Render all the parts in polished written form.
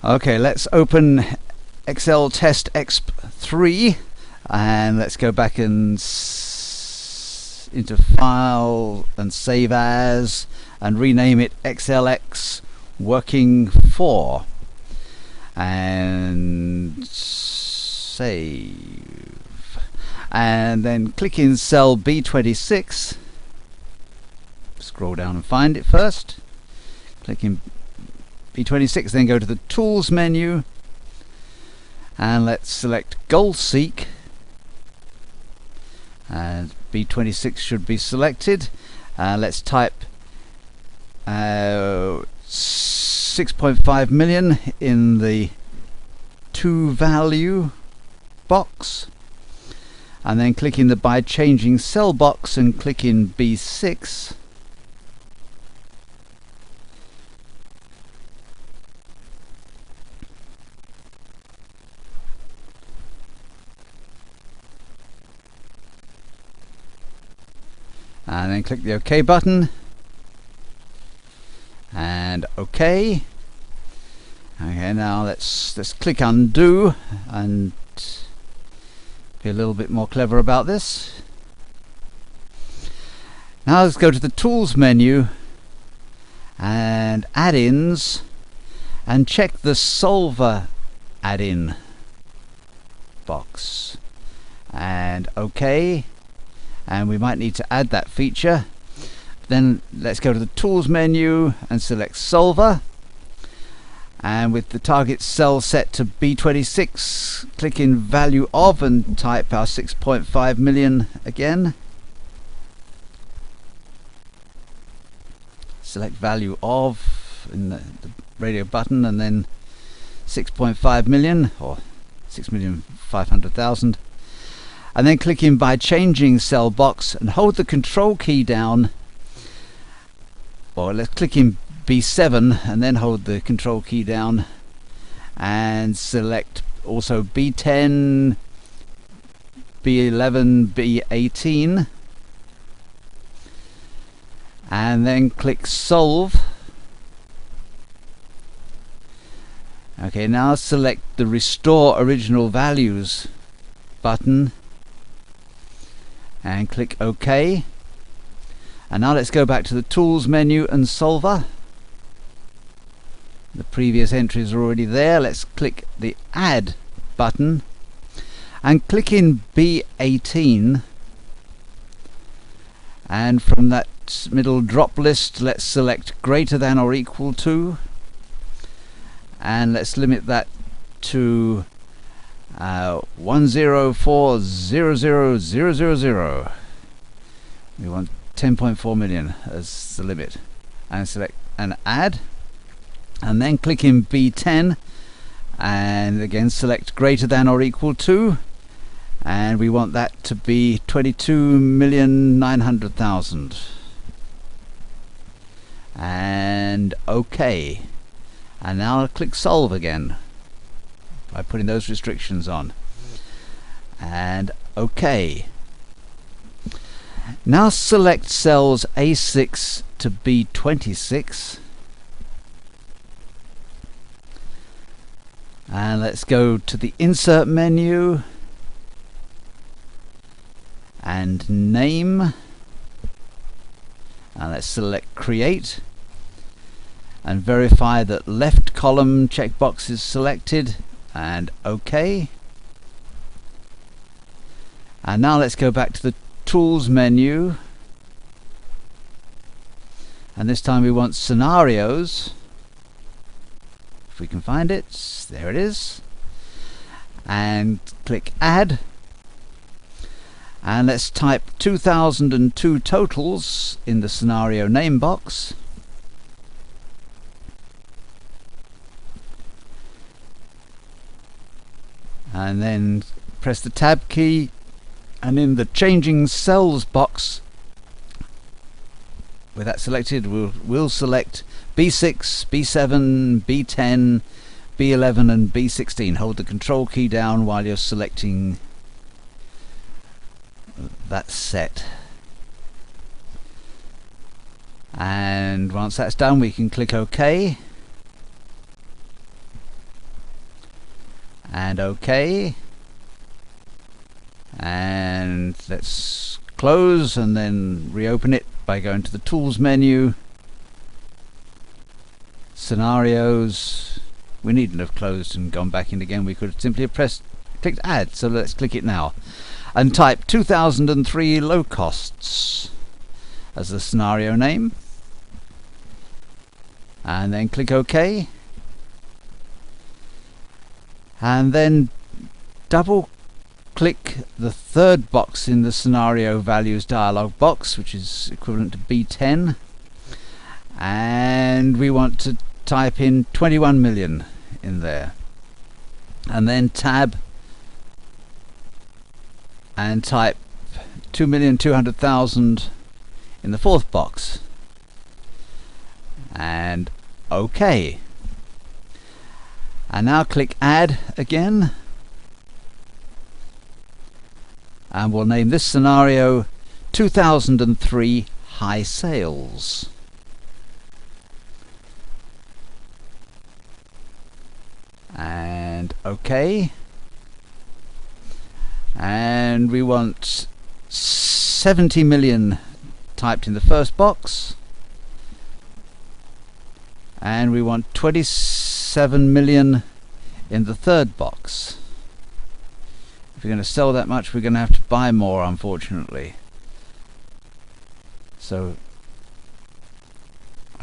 Okay, let's open Excel Test Exp3 and let's go back and into File and Save As and rename it XLX Working 4 and save, and then click in cell B26, scroll down and find it first, click in B26, then go to the Tools menu and let's select Goal Seek, and B26 should be selected. Let's type 6.5 million in the to value box, and then click in the by changing cell box and click in B6. And then click the OK button and OK. Okay, now let's click undo and be a little bit more clever about this. Now let's go to the Tools menu and Add-ins and check the Solver add-in box and OK. And we might need to add that feature. Then let's go to the Tools menu and select Solver, and with the target cell set to B26, click in value of and type our 6.5 million again. Select value of in the radio button and then 6.5 million or 6,500,000. And then click in by changing cell box and hold the control key down, or let's click in B7 and then hold the control key down and select also B10, B11, B18 and then click Solve. Okay, now select the Restore Original Values button and click OK. And now let's go back to the Tools menu and Solver. The previous entries are already there. Let's click the Add button and click in B18, and from that middle drop list let's select greater than or equal to, and let's limit that to 104,000,000. We want 10.4 million as the limit, and select and add, and then click in B10 and again select greater than or equal to, and we want that to be 22,900,000 and OK. And now I'll click Solve again by putting those restrictions on and OK. Now select cells A6 to B26 and let's go to the Insert menu and Name, and let's select Create and verify that left column checkbox is selected and OK. And now let's go back to the Tools menu, and this time we want Scenarios, if we can find it. There it is, and click Add, and let's type 2002 totals in the scenario name box. And then press the Tab key, and in the Changing Cells box, with that selected, we'll select B6, B7, B10, B11 and B16. Hold the control key down while you're selecting that set. And once that's done, we can click OK. and OK. And let's close and then reopen it by going to the Tools menu, Scenarios. We needn't have closed and gone back in again. We could have simply clicked Add. So let's click it now and type 2003 low costs as the scenario name, and then click OK, and then double click the third box in the scenario values dialog box, which is equivalent to B10, and we want to type in 21 million in there, and then tab and type 2,200,000 in the fourth box, and OK. And now click Add again, and we'll name this scenario 2003 High Sales. And OK. And we want 70 million typed in the first box, and we want 27 million in the third box. If we're going to sell that much, we're going to have to buy more, unfortunately. So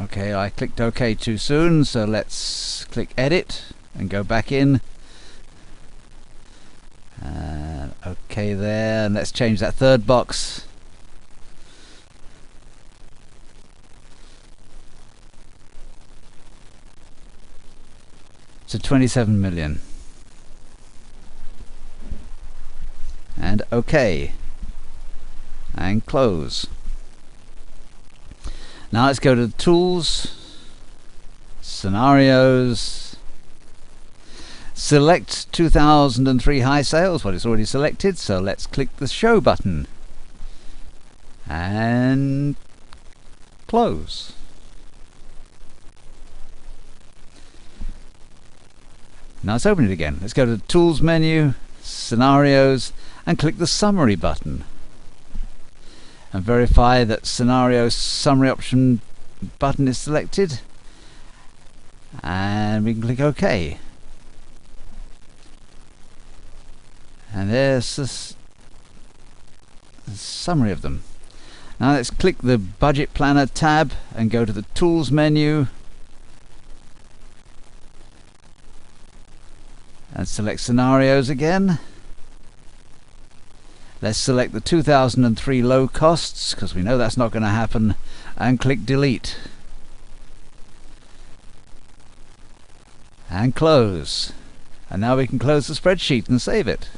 okay, I clicked OK too soon, so let's click Edit and go back in. OK there, and let's change that third box. To 27 million. And OK. And close. Now let's go to the Tools, Scenarios, select 2003 High Sales. Well, it's already selected, so let's click the Show button and close. Now let's open it again. Let's go to the Tools menu, Scenarios, and click the Summary button and verify that Scenario Summary Option button is selected, and we can click OK. And there's the summary of them. Now let's click the Budget Planner tab and go to the Tools menu and select Scenarios again. Let's select the 2003 low costs, because we know that's not going to happen, and click Delete. And close. And now we can close the spreadsheet and save it.